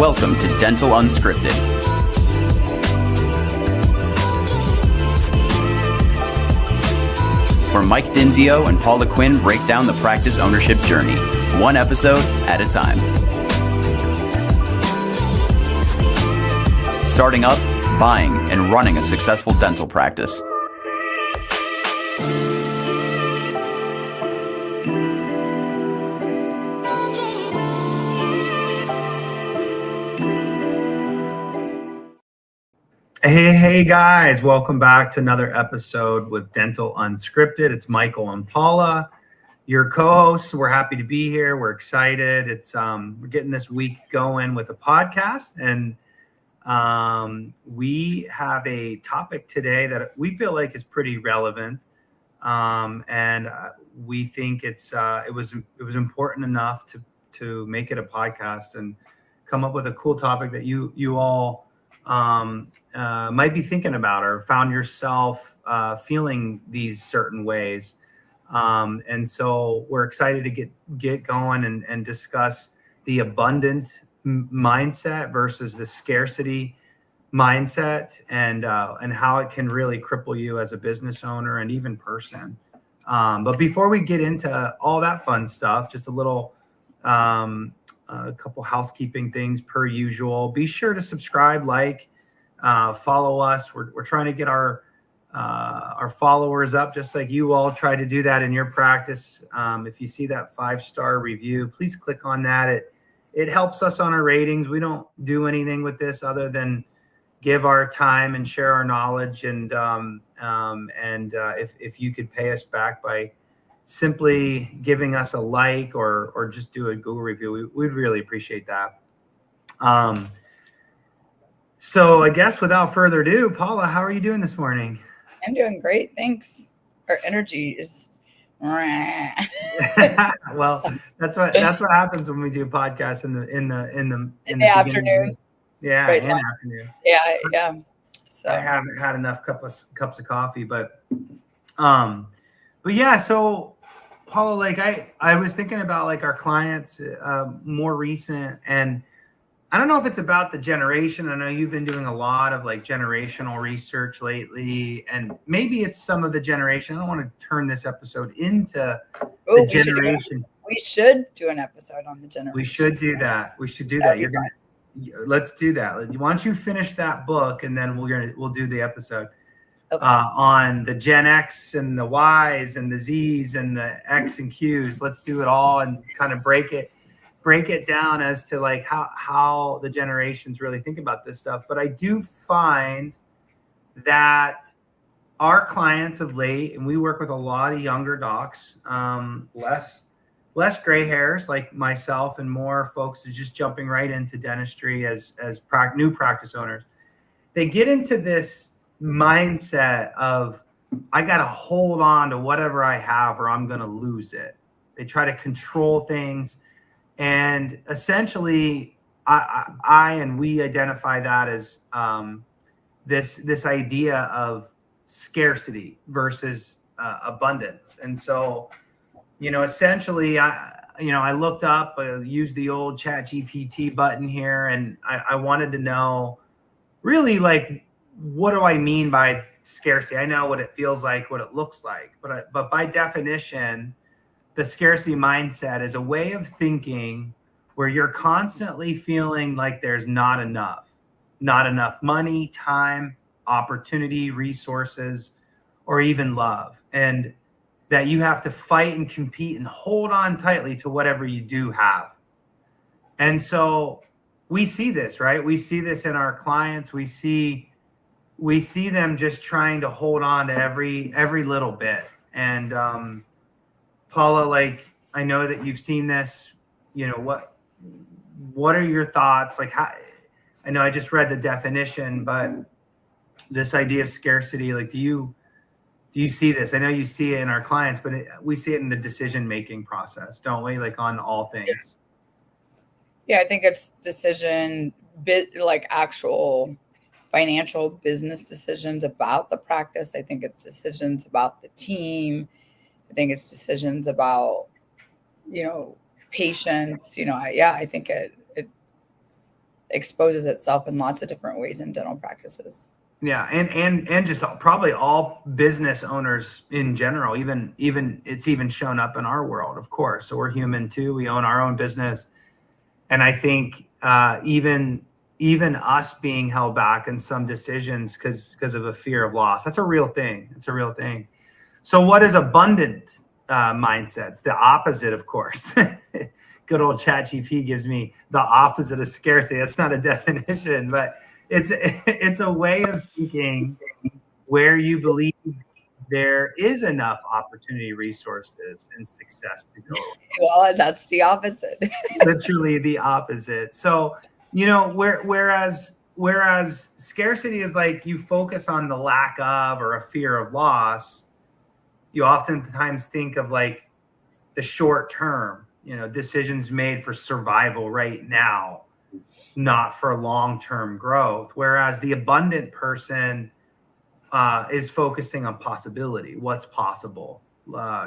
Welcome to Dental Unscripted. Where Mike Dinzio and Paula Quinn break down the practice ownership journey, one episode at a time. Starting up, buying, and running a successful dental practice. Hey guys, welcome back to another episode with Dental Unscripted. It's Michael and Paula, your co-hosts. We're happy to be here. We're excited. It's we're getting this week going with a podcast, and we have a topic today that we feel like is pretty relevant, and we think it was important enough to make it a podcast and come up with a cool topic that you all might be thinking about or found yourself feeling these certain ways. And so we're excited to get going and discuss the abundant mindset versus the scarcity mindset, and how it can really cripple you as a business owner and even person. But before we get into all that fun stuff, just a couple housekeeping things per usual. Be sure to subscribe, follow us. We're trying to get our followers up, just like you all try to do that in your practice. If you see that 5-star review, please click on that. It helps us on our ratings. We don't do anything with this other than give our time and share our knowledge. And if you could pay us back by simply giving us a like or just do a Google review, we'd really appreciate that. So I guess without further ado, Paula, how are you doing this morning? I'm doing great, thanks. Our energy is well, that's what happens when we do podcasts in the afternoon. Yeah, right in the afternoon. Yeah. So I haven't had enough cups of coffee, but yeah. So Paula, I was thinking about our clients, more recent, and I don't know if it's about the generation. I know you've been doing a lot of generational research lately, and maybe it's some of the generation. I don't want to turn this episode into the generation. We should do an episode on the generation. We should do that. Let's do that. Why don't you finish that book, and then we'll do the episode on the Gen X and the Ys and the Zs and the X and Qs. Let's do it all and kind of break it down as to how the generations really think about this stuff. But I do find that our clients of late, and we work with a lot of younger docs, less gray hairs like myself, and more folks are just jumping right into dentistry as new practice owners. They get into this mindset of, I got to hold on to whatever I have or I'm going to lose it. They try to control things. And essentially, we identify that as this idea of scarcity versus abundance. And so, essentially, I looked up, used the old ChatGPT button here, and I wanted to know really what do I mean by scarcity? I know what it feels like, what it looks like, but by definition, the scarcity mindset is a way of thinking where you're constantly feeling like there's not enough money, time, opportunity, resources, or even love. And that you have to fight and compete and hold on tightly to whatever you do have. And so we see this, right? We see this in our clients. We see them just trying to hold on to every little bit. And, Paula, I know that you've seen this, what are your thoughts? How, I know I just read the definition, but this idea of scarcity, do you see this? I know you see it in our clients, but we see it in the decision-making process, don't we? On all things. Yeah, I think it's actual financial business decisions about the practice. I think it's decisions about the team. I think it's decisions about, patience. I think exposes itself in lots of different ways in dental practices. Yeah, and just probably all business owners in general, even it's even shown up in our world, of course. So we're human too. We own our own business, and I think even us being held back in some decisions because of a fear of loss, that's a real thing. It's a real thing. So what is abundant mindset? It's the opposite, of course. Good old ChatGPT gives me the opposite of scarcity. That's not a definition, but it's a way of thinking where you believe there is enough opportunity, resources, and success to go. Well, that's the opposite. Literally the opposite. So, whereas scarcity is like you focus on the lack of or a fear of loss, you oftentimes think of like the short term, decisions made for survival right now, not for long-term growth. Whereas the abundant person is focusing on possibility, what's possible,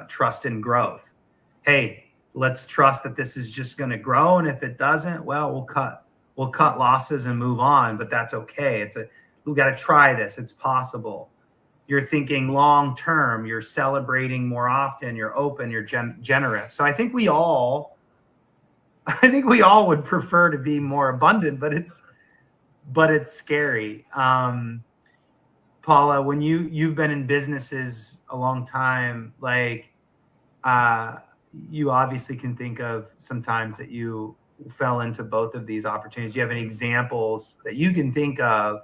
trust in growth. Hey, let's trust that this is just going to grow, and if it doesn't, well, we'll cut losses and move on. But that's okay. We got to try this. It's possible. You're thinking long-term. You're celebrating more often. You're open. You're generous. So I think we all would prefer to be more abundant, but it's scary. Paula, when you've been in businesses a long time, like you obviously can think of some times that you fell into both of these opportunities. Do you have any examples that you can think of?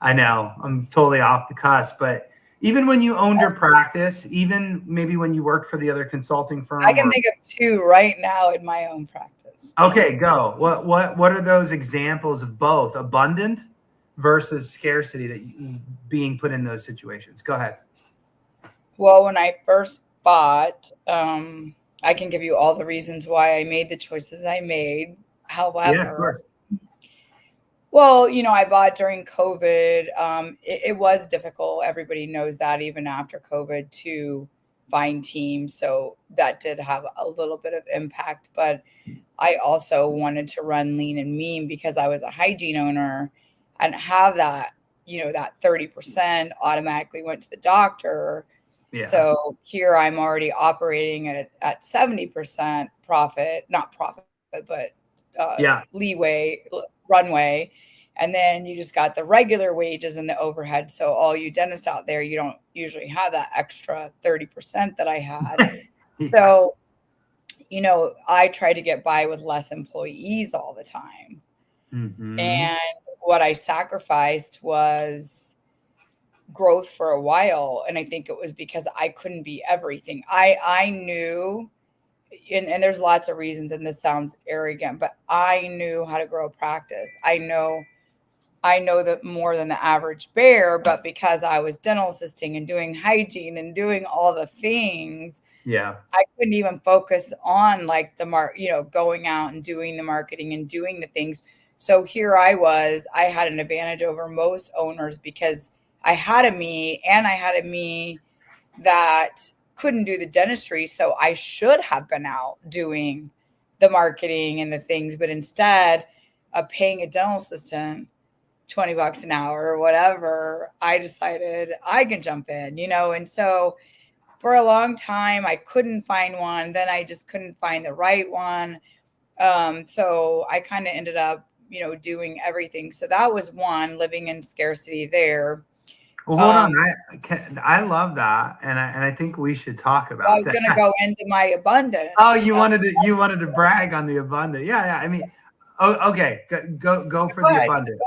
I know I'm totally off the cusp, but even when you owned your practice, even maybe when you worked for the other consulting firm. I can think of two right now in my own practice. Okay, go. What are those examples of both abundant versus scarcity that being put in those situations? Go ahead. Well, when I first bought, I can give you all the reasons why I made the choices I made. However, yeah, of course. Well, I bought during COVID. It was difficult. Everybody knows that even after COVID to find teams. So that did have a little bit of impact. But I also wanted to run lean and mean because I was a hygiene owner and have that, that 30% automatically went to the doctor. Yeah. So here I'm already operating at 70% profit, not profit, but leeway, runway. And then you just got the regular wages and the overhead. So all you dentists out there, you don't usually have that extra 30% that I had. Yeah. So, I try to get by with less employees all the time. Mm-hmm. And what I sacrificed was growth for a while. And I think it was because I couldn't be everything. I knew, and there's lots of reasons, and this sounds arrogant, but I knew how to grow a practice. I know that more than the average bear, but because I was dental assisting and doing hygiene and doing all the things, I couldn't even focus on like going out and doing the marketing and doing the things. So here I had an advantage over most owners because I had a me that couldn't do the dentistry. So I should have been out doing the marketing and the things, but instead of paying a dental assistant $20 an hour or whatever, I decided I can jump in, and so for a long time I couldn't find one. Then I just couldn't find the right one. So I kind of ended up, doing everything. So that was one, living in scarcity there. Well, hold on. I love that, and I think we should talk about that. I was going to go into my abundance. Oh, you wanted to brag on the abundant. Yeah. I mean, okay. Go for the abundant.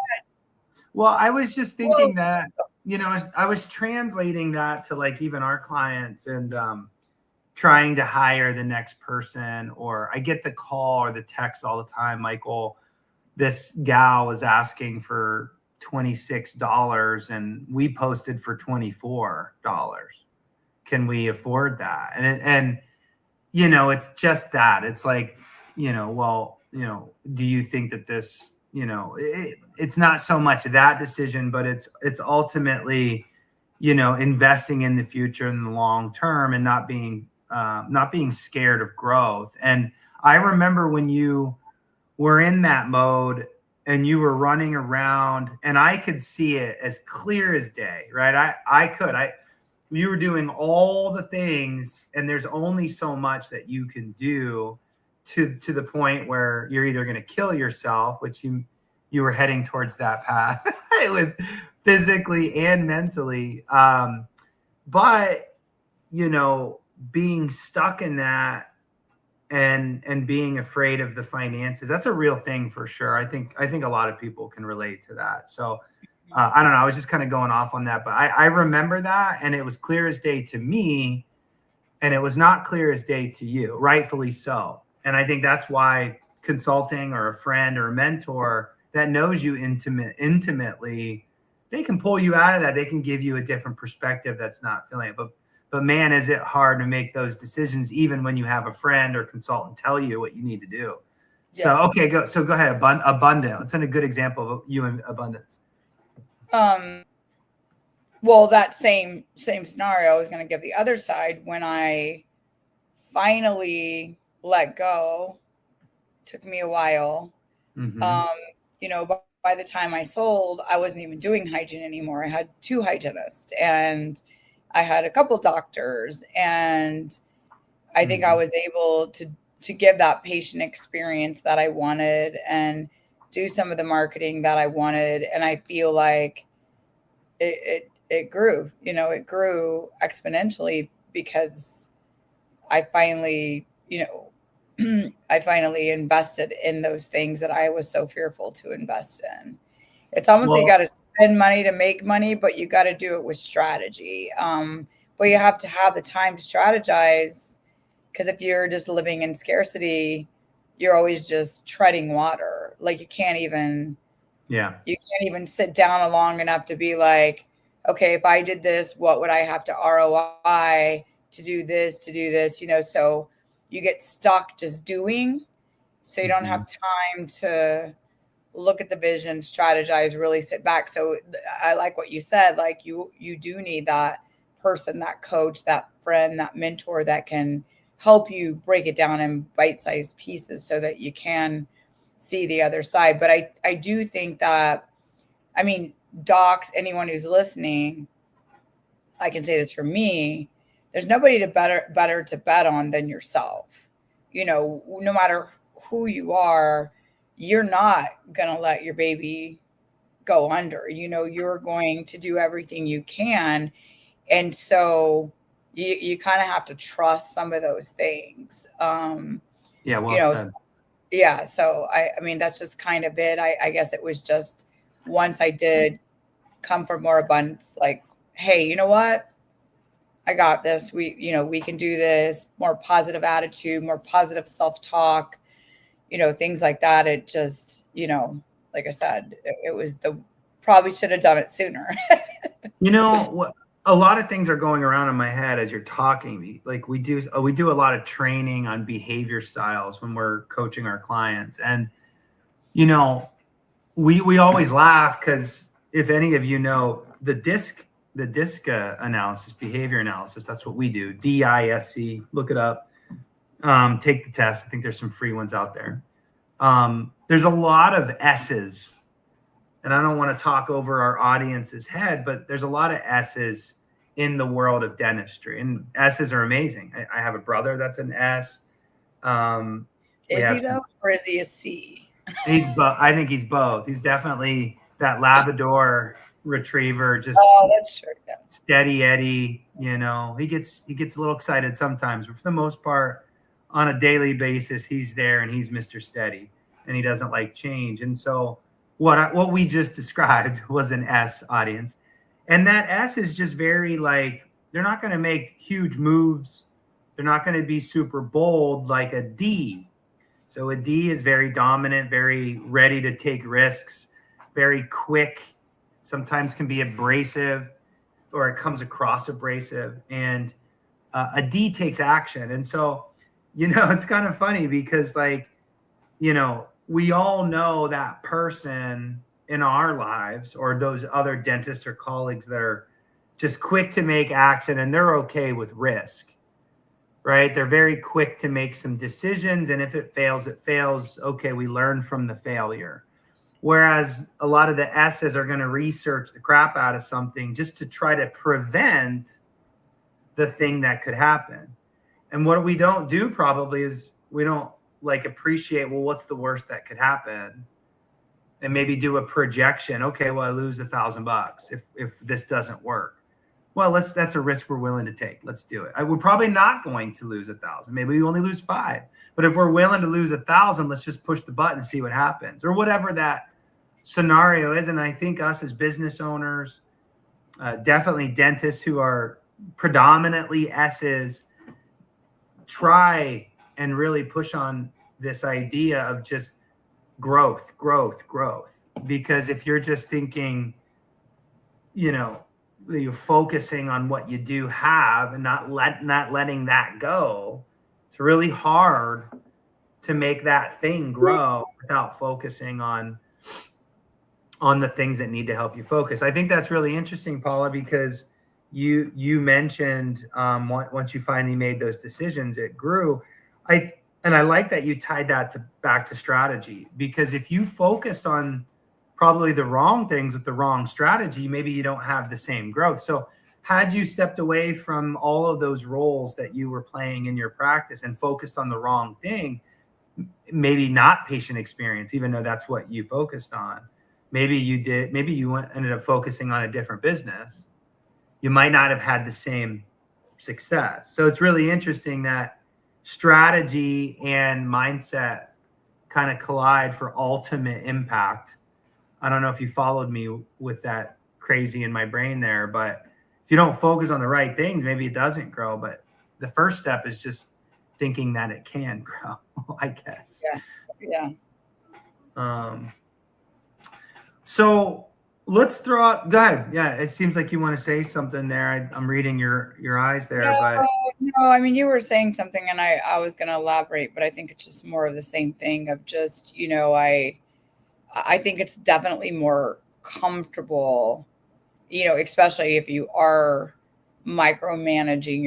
Well, I was just thinking that, I was translating that to like even our clients and trying to hire the next person, or I get the call or the text all the time, Michael, this gal was asking for $26 and we posted for $24. Can we afford that? And it's just that. It's like, do you think that this, it's not so much that decision, but it's ultimately, investing in the future in the long term and not being scared of growth. And I remember when you were in that mode, and you were running around, and I could see it as clear as day, right? You were doing all the things, and there's only so much that you can do to the point where you're either going to kill yourself, which you were heading towards that path with physically and mentally. But, you know, being stuck in that and being afraid of the finances, that's a real thing for sure. I think a lot of people can relate to that. So I don't know. I was just kind of going off on that, but I remember that, and it was clear as day to me, and it was not clear as day to you, rightfully so. And I think that's why consulting or a friend or a mentor that knows you intimately, they can pull you out of that. They can give you a different perspective that's not feeling it. But man, is it hard to make those decisions even when you have a friend or consultant tell you what you need to do. Yeah. So, okay, go ahead. Abundant. It's a good example of you and abundance. Well, that same scenario, I was going to give the other side. When I finally let go, took me a while. Mm-hmm. You know, by the time I sold, I wasn't even doing hygiene anymore. I had 2 hygienists, and I had a couple doctors, and I think I was able to give that patient experience that I wanted and do some of the marketing that I wanted. And I feel like it grew, you know, it grew exponentially because I finally, you know, I finally invested in those things that I was so fearful to invest in. It's almost you got to spend money to make money, but you got to do it with strategy. But you have to have the time to strategize, because if you're just living in scarcity, you're always just treading water. Like you can't even sit down long enough to be like, okay, if I did this, what would I have to ROI to do this, you know? So you get stuck just doing, so you don't have time to look at the vision, strategize, really sit back. So I like what you said, like you do need that person, that coach, that friend, that mentor that can help you break it down in bite-sized pieces so that you can see the other side. But I do think that, I mean, docs, anyone who's listening, I can say this for me, there's nobody better to bet on than yourself. You know, no matter who you are, you're not going to let your baby go under. You know, you're going to do everything you can. And so you kind of have to trust some of those things. Well said. Yeah. So I mean, that's just kind of it. I guess it was just once I did come for more abundance, like, hey, you know what? I got this. We can do this. More positive attitude, more positive self-talk, you know, things like that. It just, you know, like I said, it was probably should have done it sooner. You know what? A lot of things are going around in my head as you're talking. Like we do a lot of training on behavior styles when we're coaching our clients. And, you know, we always laugh because if any of you know the DISC analysis, behavior analysis, that's what we do. DISC, look it up, take the test. I think there's some free ones out there. There's a lot of S's, and I don't want to talk over our audience's head, but there's a lot of S's in the world of dentistry, and S's are amazing. I have a brother that's an S. Is he though, or is he a C? He's both. I think he's both. He's definitely that Labrador retriever, just that's true. Yeah. Steady Eddie. You know, he gets a little excited sometimes, but for the most part, on a daily basis, he's there and he's Mr. Steady, and he doesn't like change. And so what we just described was an S audience, and that S is just very like, they're not going to make huge moves. They're not going to be super bold like a D. So a D is very dominant, very ready to take risks, very quick, sometimes can be abrasive, or it comes across abrasive. And a D takes action. And so, you know, it's kind of funny because, like, you know, we all know that person in our lives, or those other dentists or colleagues that are just quick to make action, and they're okay with risk. Right? They're very quick to make some decisions. And if it fails, it fails. Okay, we learn from the failure. Whereas a lot of the S's are going to research the crap out of something just to try to prevent the thing that could happen. And what we don't do probably is we don't like appreciate, well, what's the worst that could happen? And maybe do a projection. Okay, well, I lose $1,000 if this doesn't work. Well, that's a risk we're willing to take. Let's do it. We're probably not going to lose 1,000. Maybe we only lose 5. But if we're willing to lose 1,000, let's just push the button and see what happens, or whatever that scenario is. And I think us as business owners, definitely dentists who are predominantly S's, try and really push on this idea of just growth. Because if you're just thinking, you're focusing on what you do have and not letting that go, it's really hard to make that thing grow without focusing on the things that need to help you focus. I think that's really interesting, Paula, because you mentioned once you finally made those decisions, it grew. I like that you tied that back to strategy, because if you focus on probably the wrong things with the wrong strategy, maybe you don't have the same growth. So had you stepped away from all of those roles that you were playing in your practice and focused on the wrong thing, maybe not patient experience, even though that's what you focused on, maybe you ended up focusing on a different business, you might not have had the same success. So it's really interesting that strategy and mindset kind of collide for ultimate impact. I don't know if you followed me with that crazy in my brain there, but if you don't focus on the right things, maybe it doesn't grow. But the first step is just thinking that it can grow, I guess. Yeah. So let's throw out, go ahead. Yeah, it seems like you want to say something there. I'm reading your eyes there. No, I mean, you were saying something and I was going to elaborate, but I think it's just more of the same thing of just, I think it's definitely more comfortable, especially if you are micromanaging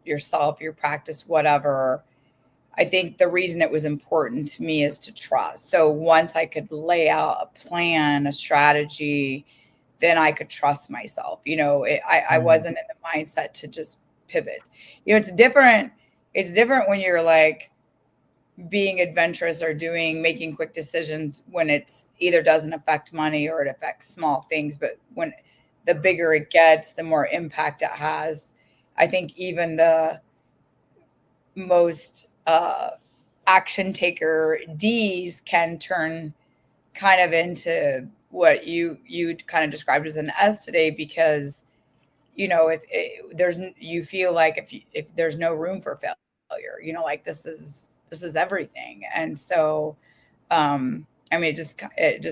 yourself, your practice, whatever. I think the reason it was important to me is to trust. So once I could lay out a plan, a strategy, then I could trust myself. I wasn't in the mindset to just pivot. It's different. It's different when you're like being adventurous or making quick decisions when it's either doesn't affect money or it affects small things. But when the bigger it gets, the more impact it has. I think even the most action taker D's can turn kind of into what you kind of described as an S today, because you feel like if there's no room for failure, like this is everything. And so I mean, it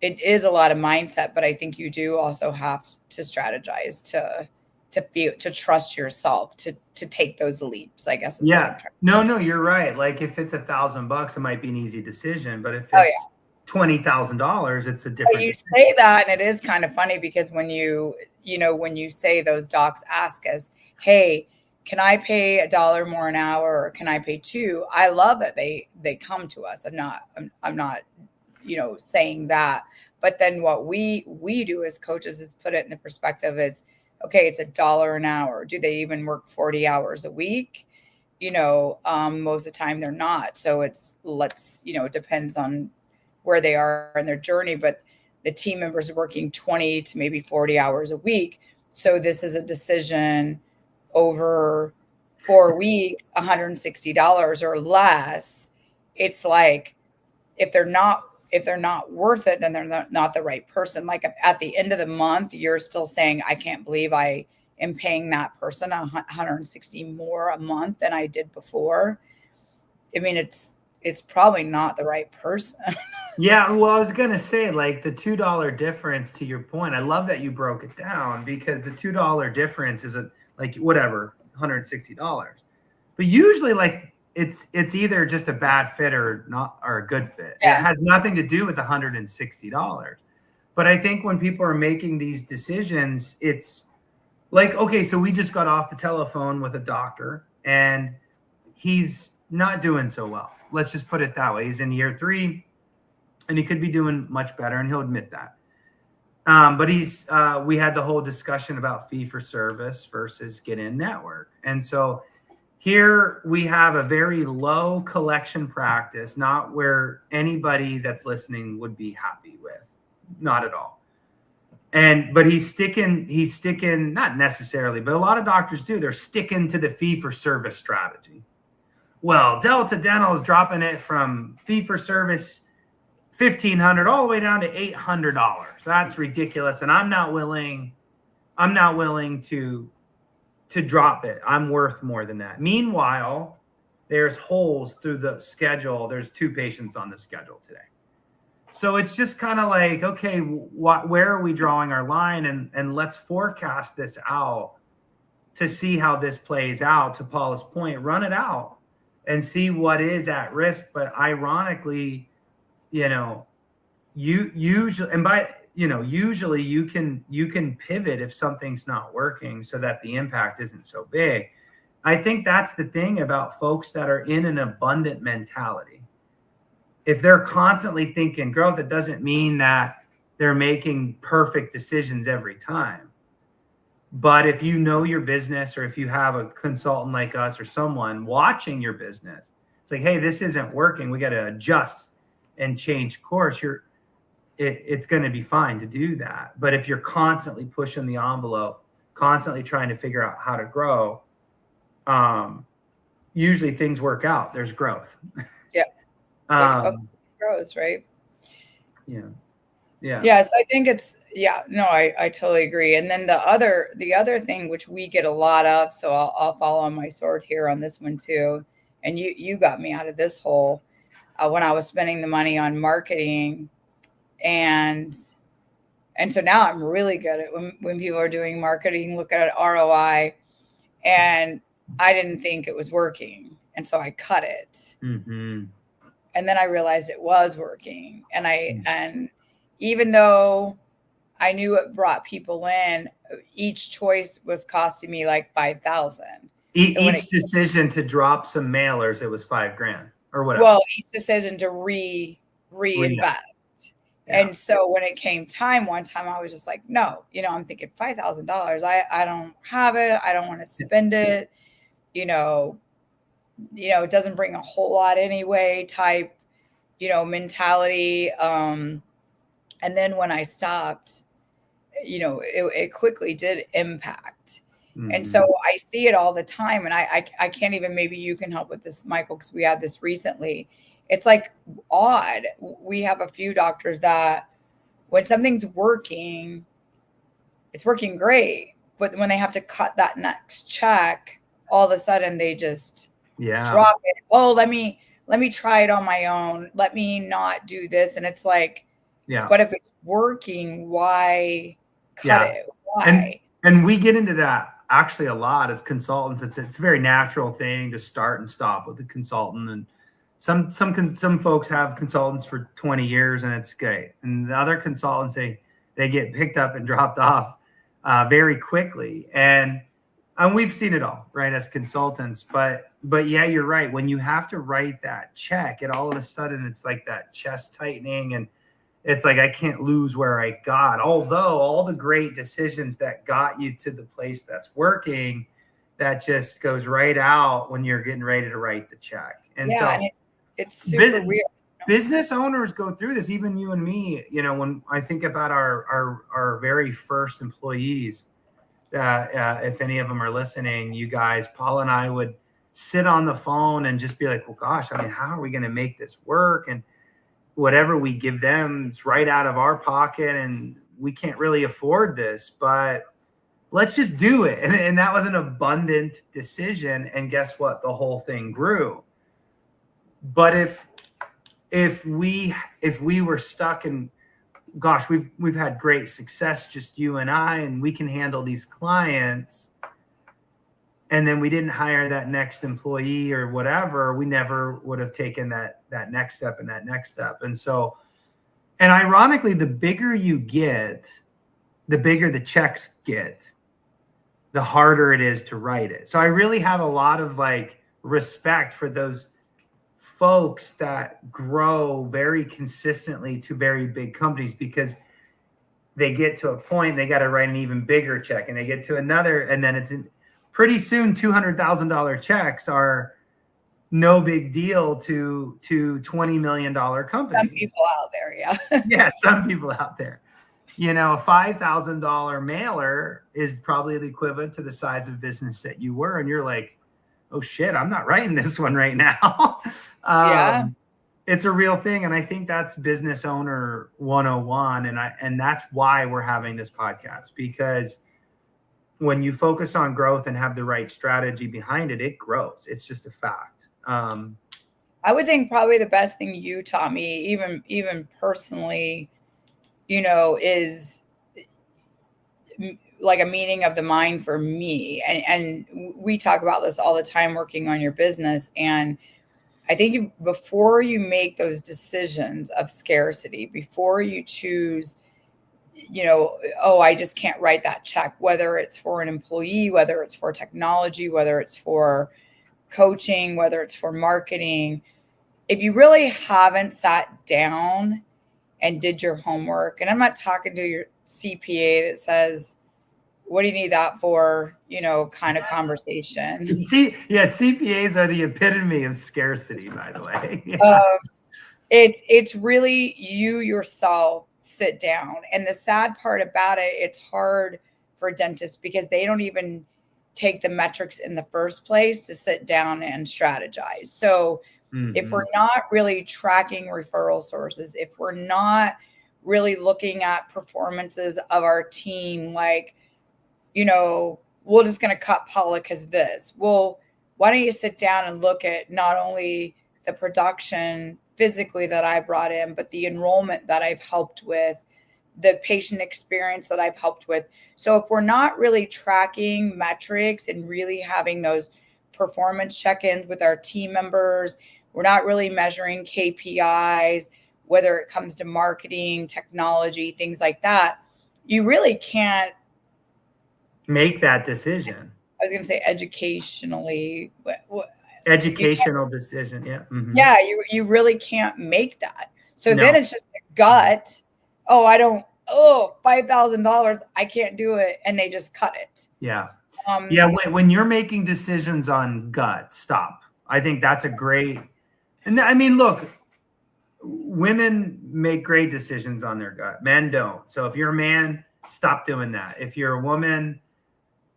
is a lot of mindset, but I think you do also have to strategize to trust yourself, to take those leaps, I guess. Yeah. No, you're right. Like if it's $1,000, it might be an easy decision, but if it's $20,000, it's a different decision. Say that, and it is kind of funny because when you say those docs ask us, hey, can I pay $1 more an hour or can I pay $2? I love that they come to us. I'm not saying that, but then what we do as coaches is put it in the perspective is, okay, it's $1 an hour. Do they even work 40 hours a week? Most of the time they're not. So it depends on where they are in their journey, but the team members are working 20 to maybe 40 hours a week. So this is a decision over 4 weeks, $160 or less. It's like, if they're not worth it, then they're not the right person. Like if at the end of the month, you're still saying, I can't believe I am paying that person $160 more a month than I did before. I mean, it's probably not the right person. Yeah. Well, I was going to say, like, the $2 difference, to your point, I love that you broke it down, because the $2 difference is $160. But usually, like, it's either just a bad fit or a good fit. Yeah. It has nothing to do with the $160. But I think when people are making these decisions, it's like, okay, so we just got off the telephone with a doctor and he's not doing so well. Let's just put it that way. He's in year 3. and he could be doing much better, and he'll admit that. But we had the whole discussion about fee for service versus get in network. And so here we have a very low collection practice, not where anybody that's listening would be happy with, not at all. But he's sticking, not necessarily, but a lot of doctors do. They're sticking to the fee for service strategy. Well, Delta Dental is dropping it from fee for service $1,500 all the way down to $800. That's ridiculous, and I'm not willing to drop it. I'm worth more than that. Meanwhile, there's holes through the schedule. There's 2 patients on the schedule today. So it's just kind of like, okay, where are we drawing our line? And let's forecast this out to see how this plays out. To Paula's point, run it out and see what is at risk. But ironically, usually you can pivot if something's not working so that the impact isn't so big. I think that's the thing about folks that are in an abundant mentality. If they're constantly thinking growth, it doesn't mean that they're making perfect decisions every time. But if you know your business, or if you have a consultant like us or someone watching your business, it's like, hey, this isn't working. We got to adjust and change course. It's going to be fine to do that. But if you're constantly pushing the envelope, constantly trying to figure out how to grow, usually things work out. There's growth. Yeah. Grows, right? Yeah. Yes, I think I totally agree. And then the other thing, which we get a lot of, so I'll follow on my sword here on this one too. And you got me out of this hole when I was spending the money on marketing, and so now I'm really good at when people are doing marketing, look at ROI, and I didn't think it was working, and so I cut it. Mm-hmm. And then I realized it was working. And even though I knew it brought people in, each choice was costing me like $5,000. Each decision to drop some mailers, it was $5,000 or whatever. Well, each decision to reinvest. Yeah. And so when it came time, one time I was just like, no, I'm thinking $5,000. I don't have it. I don't want to spend it. It doesn't bring a whole lot anyway type, mentality. And then when I stopped, it quickly did impact. Mm-hmm. And so I see it all the time. And I can't even, maybe you can help with this, Michael, because we had this recently. It's like odd. We have a few doctors that when something's working, it's working great. But when they have to cut that next check, all of a sudden they just drop it. Oh, let me try it on my own. Let me not do this. And it's like, but if it's working, why cut it? Why? And we get into that actually a lot as consultants. It's a very natural thing to start and stop with the consultant. And some folks have consultants for 20 years and it's great. And the other consultants, they get picked up and dropped off very quickly. And we've seen it all, right, as consultants. But yeah, you're right. When you have to write that check, it all of a sudden it's like that chest tightening, and it's like I can't lose where I got. Although all the great decisions that got you to the place that's working, that just goes right out when you're getting ready to write the check. And it's super weird. Business owners go through this, even you and me. When I think about our very first employees, if any of them are listening, you guys, Paul and I would sit on the phone and just be like, well, gosh, how are we going to make this work? And whatever we give them, it's right out of our pocket, and we can't really afford this, but let's just do it. And that was an abundant decision. And guess what? The whole thing grew. But if we were stuck in, gosh, we've had great success, just you and I, and we can handle these clients, and then we didn't hire that next employee or whatever, we never would have taken that next step and that next step. And so, and ironically, the bigger you get, the bigger the checks get, the harder it is to write it. So I really have a lot of respect for those folks that grow very consistently to very big companies because they get to a point, they got to write an even bigger check, and they get to another, and then pretty soon $200,000 checks are no big deal to $20 million companies. Some people out there, yeah. Yeah, some people out there. A $5,000 mailer is probably the equivalent to the size of business that you were, and you're like, oh shit, I'm not writing this one right now. Yeah. It's a real thing. And I think that's business owner 101. And that's why we're having this podcast, because when you focus on growth and have the right strategy behind it, it grows. It's just a fact. I would think probably the best thing you taught me, even personally, is like a meeting of the mind for me. And we talk about this all the time working on your business. And I think before you make those decisions of scarcity, before you choose, I just can't write that check, whether it's for an employee, whether it's for technology, whether it's for coaching, whether it's for marketing, if you really haven't sat down and did your homework, and I'm not talking to your CPA that says, what do you need that for, kind of conversation. CPAs are the epitome of scarcity, by the way. It's really you yourself sit down. And the sad part about it, it's hard for dentists because they don't even take the metrics in the first place to sit down and strategize. So if we're not really tracking referral sources, if we're not really looking at performances of our team, like, we're just going to cut Paula because this. Well, why don't you sit down and look at not only the production physically that I brought in, but the enrollment that I've helped with, the patient experience that I've helped with. So if we're not really tracking metrics and really having those performance check-ins with our team members, we're not really measuring KPIs, whether it comes to marketing, technology, things like that, you really can't make that decision. I was going to say educational decision. Yeah. Mm-hmm. Yeah. You really can't make that. So then it's just a gut. $5,000. I can't do it. And they just cut it. Yeah. When you're making decisions on gut, stop. I think that's a great, and I mean, look, women make great decisions on their gut. Men don't. So if you're a man, stop doing that. If you're a woman,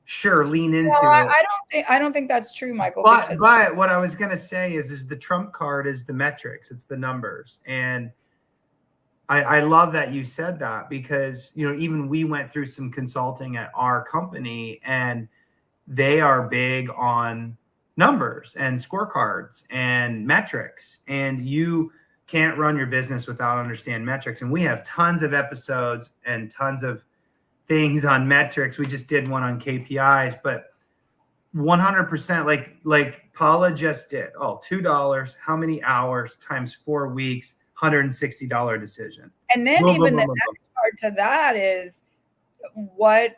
sure, lean into it. I don't think that's true, Michael. But what I was gonna say is the trump card is the metrics, it's the numbers. And I love that you said that, because even we went through some consulting at our company, and they are big on numbers and scorecards and metrics. And you can't run your business without understanding metrics. And we have tons of episodes and tons of things on metrics. We just did one on KPIs, but 100%, like Paula just did. $2, how many hours times 4 weeks, $160 decision. And then the next part to that is, what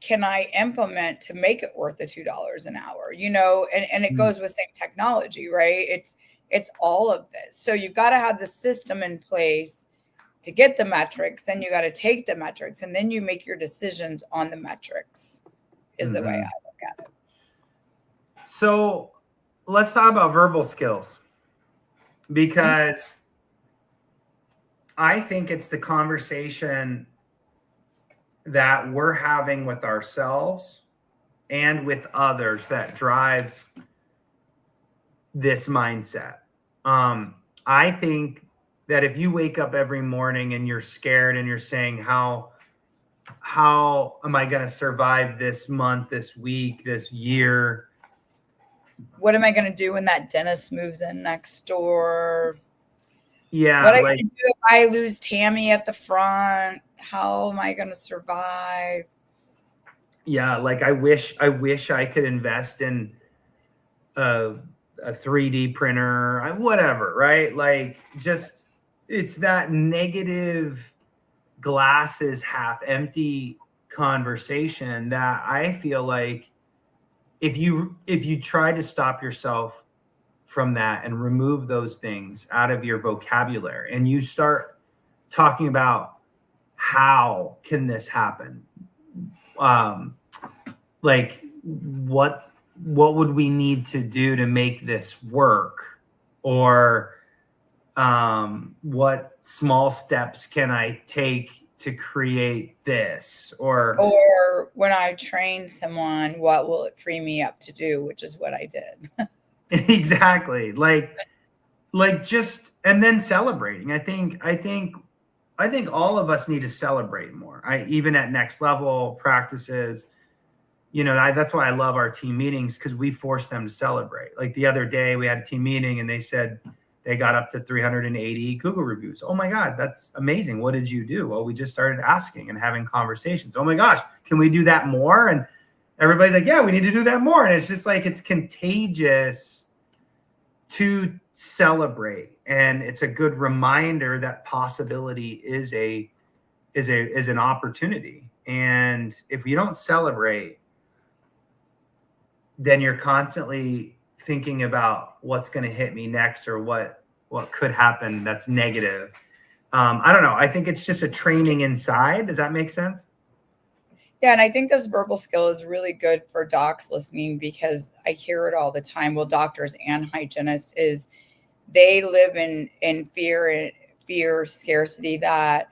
can I implement to make it worth the $2 an hour? And it goes with same technology, right? It's all of this. So you've got to have the system in place to get the metrics. Then you got to take the metrics, and then you make your decisions on the metrics, is the way I look at it. So let's talk about verbal skills, because I think it's the conversation that we're having with ourselves and with others that drives this mindset. I think that if you wake up every morning and you're scared and you're saying, how am I going to survive this month, this week, this year? What am I going to do when that dentist moves in next door? Yeah. What am I going to do if I lose Tammy at the front? How am I going to survive? Yeah. Like I wish I could invest in a 3D printer, whatever, right? Like, just, it's that negative glasses half empty conversation that I feel like if you try to stop yourself from that and remove those things out of your vocabulary, and you start talking about how can this happen, like what would we need to do to make this work, or what small steps can I take to create this, or when I train someone, what will it free me up to do, which is what I did. Exactly. Like just, and then celebrating. I think all of us need to celebrate more. Even at next level practices, that's why I love our team meetings, because we force them to celebrate. Like the other day we had a team meeting and they said they got up to 380 Google reviews. Oh my God, that's amazing. What did you do? Well, we just started asking and having conversations. Oh my gosh, can we do that more? And everybody's like, yeah, we need to do that more. And it's just like, it's contagious to celebrate. And it's a good reminder that possibility is an opportunity. And if you don't celebrate, then you're constantly thinking about what's going to hit me next, or what could happen that's negative. I don't know. I think it's just a training inside. Does that make sense? Yeah. And I think this verbal skill is really good for docs listening, because I hear it all the time. Well, doctors and hygienists, is they live in fear, scarcity, that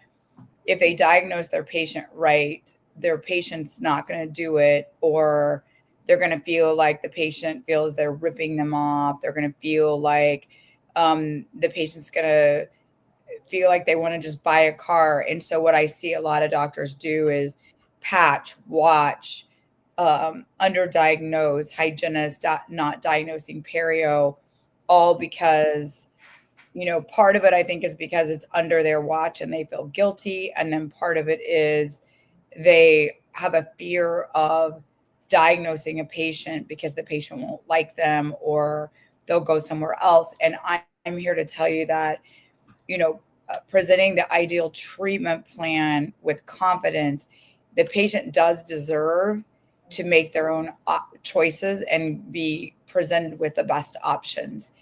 if they diagnose their patient right, their patient's not going to do it, or they're going to feel like the patient feels they're ripping them off. They're going to feel like the patient's going to feel like they want to just buy a car. And so what I see a lot of doctors do is patch, watch, underdiagnose, hygienists not diagnosing perio, all because, part of it I think is because it's under their watch and they feel guilty. And then part of it is they have a fear of diagnosing a patient because the patient won't like them, or they'll go somewhere else. And I'm here to tell you that, presenting the ideal treatment plan with confidence, the patient does deserve to make their own choices and be presented with the best options.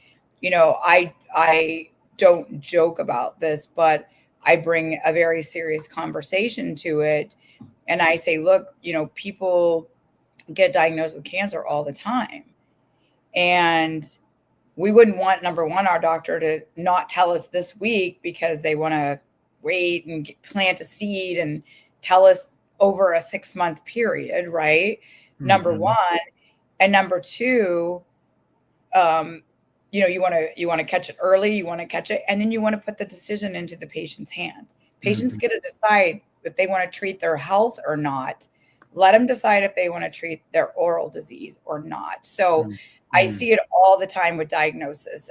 I don't joke about this, but I bring a very serious conversation to it. And I say, look, people get diagnosed with cancer all the time. And we wouldn't want, number one, our doctor to not tell us this week because they want to wait and plant a seed and tell us over a 6-month period, right? Mm-hmm. Number one. And number two, you want to catch it early, you want to catch it, and then you want to put the decision into the patient's hands. Patients get to decide if they want to treat their health or not. Let them decide if they want to treat their oral disease or not. So I see it all the time with diagnosis.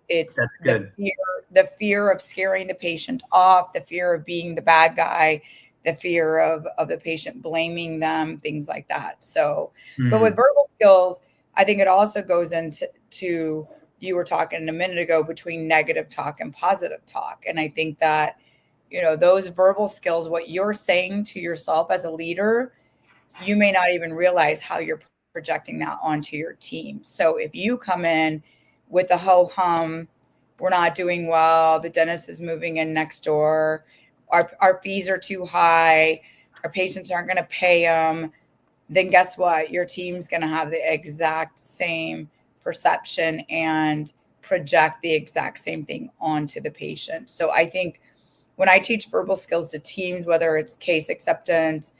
It's That's good. The fear of scaring the patient off, the fear of being the bad guy, the fear of the patient blaming them, things like that. So, but with verbal skills, I think it also goes into you were talking a minute ago between negative talk and positive talk. And I think that, those verbal skills, what you're saying to yourself as a leader, you may not even realize how you're projecting that onto your team. So if you come in with a ho-hum, we're not doing well, the dentist is moving in next door, our fees are too high, our patients aren't going to pay them, then guess what? Your team's going to have the exact same perception and project the exact same thing onto the patient. So I think when I teach verbal skills to teams, whether it's case acceptance,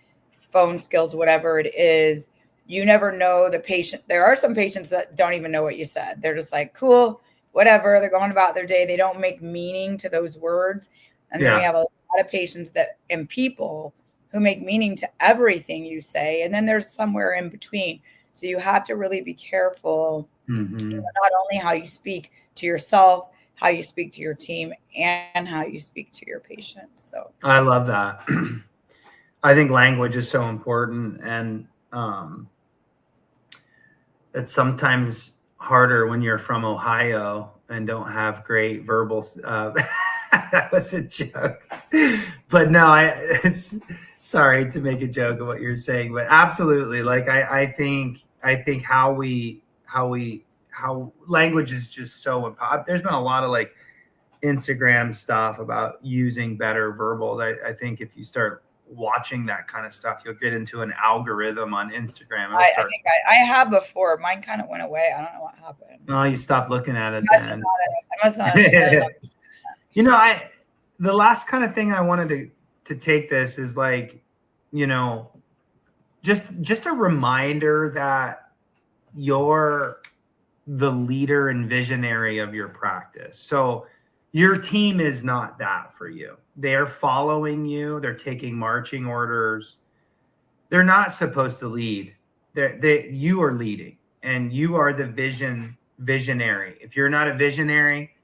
phone skills, whatever it is, you never know the patient. There are some patients that don't even know what you said. They're just like, cool, whatever. They're going about their day. They don't make meaning to those words. And then we have a lot of patients and people who make meaning to everything you say. And then there's somewhere in between. So you have to really be careful, not only how you speak to yourself, how you speak to your team, and how you speak to your patient. So I love that. I think language is so important, and it's sometimes harder when you're from Ohio and don't have great verbal. That was a joke, but no, it's sorry to make a joke of what you're saying, but absolutely, like I think how we how language is just so important. There's been a lot of like Instagram stuff about using better verbals. I think if you start watching that kind of stuff, you'll get into an algorithm on Instagram. I think I have before. Mine kind of went away. I don't know what happened. Oh, you stopped looking at it. I must not have said You know, the last kind of thing I wanted to take this is like, you know, just a reminder that you're the leader and visionary of your practice. So your team is not that for you. They're following you. They're taking marching orders. They're not supposed to lead. You are leading, and you are the visionary. If you're not a visionary,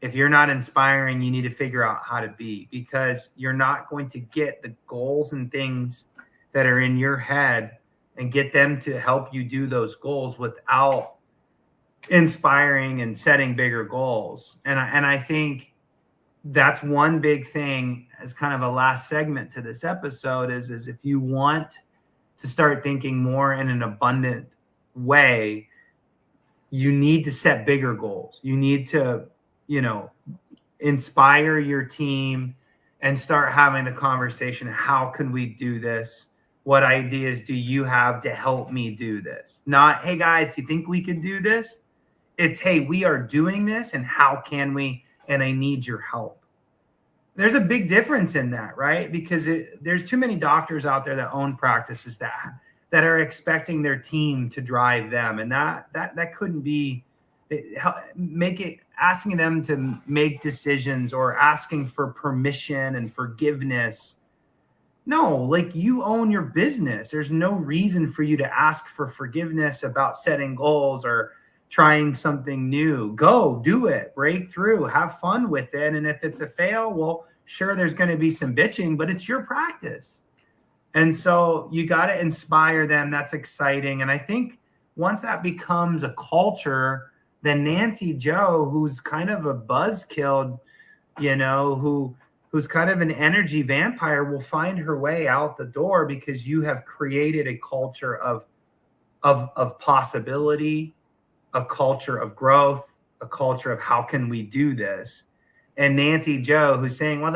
if you're not inspiring, you need to figure out how to be, because you're not going to get the goals and things that are in your head and get them to help you do those goals without inspiring and setting bigger goals. And I think that's one big thing as kind of a last segment to this episode is if you want to start thinking more in an abundant way, you need to set bigger goals. You need to, you know, inspire your team and start having the conversation. How can we do this? What ideas do you have to help me do this? Not, hey guys, you think we can do this? It's, hey, we are doing this, and how can we? And I need your help. There's a big difference in that, right? Because there's too many doctors out there that own practices that are expecting their team to drive them, and that couldn't be. Asking them to make decisions or asking for permission and forgiveness. No, like, you own your business. There's no reason for you to ask for forgiveness about setting goals or trying something new. Go do it, break through, have fun with it. And if it's a fail, well, sure, there's going to be some bitching, but it's your practice. And so you got to inspire them. That's exciting. And I think once that becomes a culture, then Nancy Joe, who's kind of a buzzkill, you know, who's kind of an energy vampire, will find her way out the door, because you have created a culture of possibility, a culture of growth, a culture of how can we do this. And Nancy Joe, who's saying, well,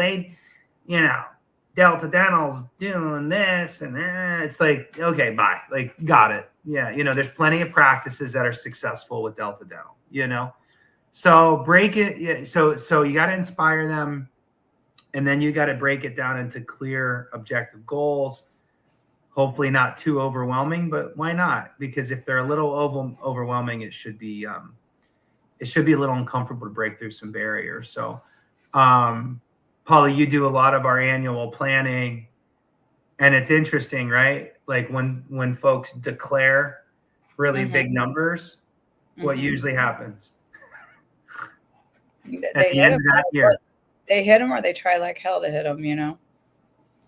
Delta Dental's doing this, and it's like, okay, bye. Like, got it. Yeah, you know, there's plenty of practices that are successful with Delta Dental, you know. So break it. Yeah, so you got to inspire them, and then you got to break it down into clear, objective goals. Hopefully not too overwhelming, but why not? Because if they're a little overwhelming, it should be a little uncomfortable to break through some barriers. So, Paula, you do a lot of our annual planning, and it's interesting, right? Like when folks declare really big numbers, what usually happens? At the end of that year, they hit them, or they try like hell to hit them, you know?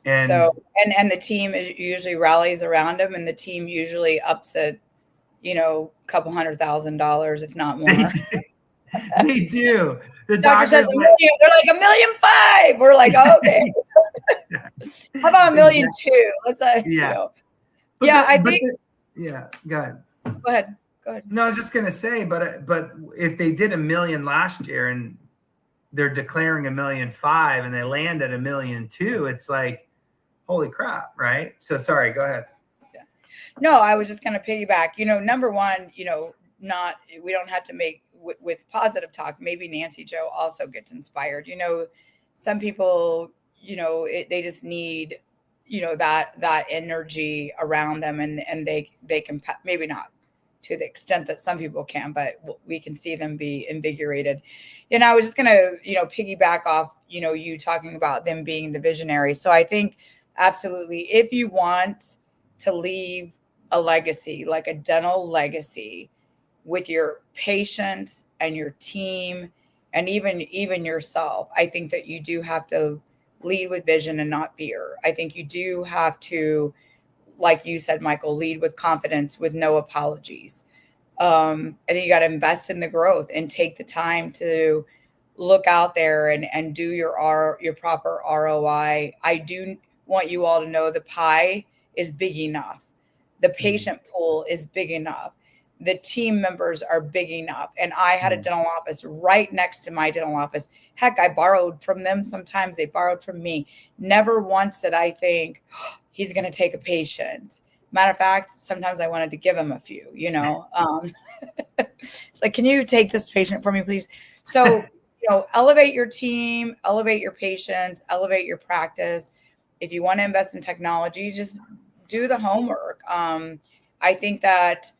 And so, and the team usually rallies around them, and the team usually ups it, you know, a couple $100,000, if not more. They do. The doctor says $1 million. They're like $1.5 million. We're like, oh, okay. How about $1.2 million? Let's you know. I think. Go ahead. Go ahead. No, I was just gonna say, but if they did $1 million last year and they're declaring $1.5 million and they land at $1.2 million, it's like, holy crap, right? So sorry, go ahead. Yeah. No, I was just gonna piggyback. You know, number one, you know, we don't have to make with positive talk. Maybe Nancy Joe also gets inspired. You know, some people, you know, they just need, you know, that energy around them, and they can, maybe not to the extent that some people can, but we can see them be invigorated. And I was just going to, you know, piggyback off, you know, you talking about them being the visionary. So I think absolutely, if you want to leave a legacy, like a dental legacy with your patients and your team, and even yourself, I think that you do have to lead with vision and not fear. I think you do have to, like you said, Michael, lead with confidence, with no apologies. I think you got to invest in the growth and take the time to look out there and do your proper ROI. I do want you all to know the pie is big enough. The patient pool is big enough. the team members are big enough. And I had a dental office right next to my dental office. Heck, I borrowed from them. Sometimes they borrowed from me. Never once did I think, oh, he's going to take a patient. Matter of fact, sometimes I wanted to give him a few, like, can you take this patient for me, please? So, elevate your team, elevate your patients, elevate your practice. If you want to invest in technology, just do the homework. I think that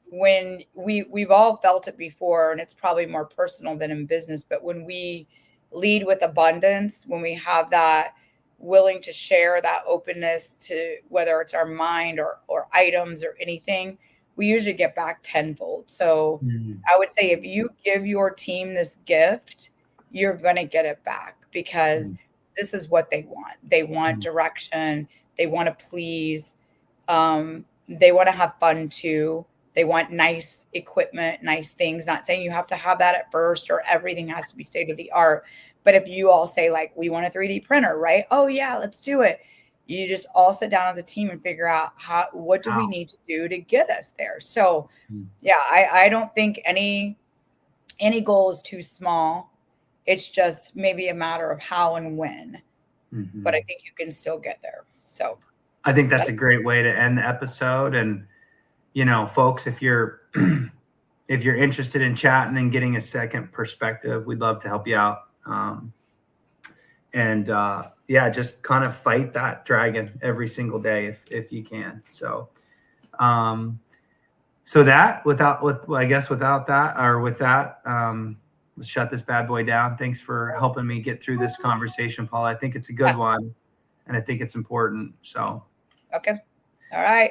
when we've all felt it before, and it's probably more personal than in business, but when we lead with abundance, when we have that willing to share, that openness to whether it's our mind or items or anything, we usually get back tenfold. So I would say if you give your team this gift, you're going to get it back, because this is what they want. They want direction. They want to please. They want to have fun too. They want nice equipment, nice things. Not saying you have to have that at first or everything has to be state of the art. But if you all say, like, we want a 3D printer, right? Oh yeah, let's do it. You just all sit down as a team and figure out what do we need to do to get us there. So yeah, I don't think any goal is too small. It's just maybe a matter of how and when. But I think you can still get there. So I think that's a great way to end the episode. And, folks, if you're interested in chatting and getting a second perspective, we'd love to help you out. Just kind of fight that dragon every single day if you can. So, let's shut this bad boy down. Thanks for helping me get through this conversation, Paul. I think it's a good one, and I think it's important. So, okay, all right.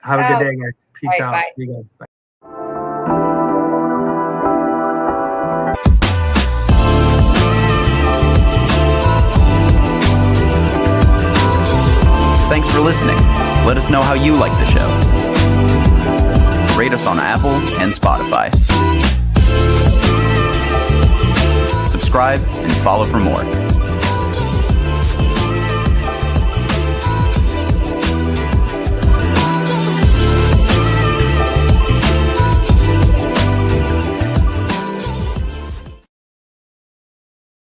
Have a good day, guys. Peace out. Bye. See you guys. Bye. Thanks for listening. Let us know how you like the show. Rate us on Apple and Spotify. Subscribe and follow for more.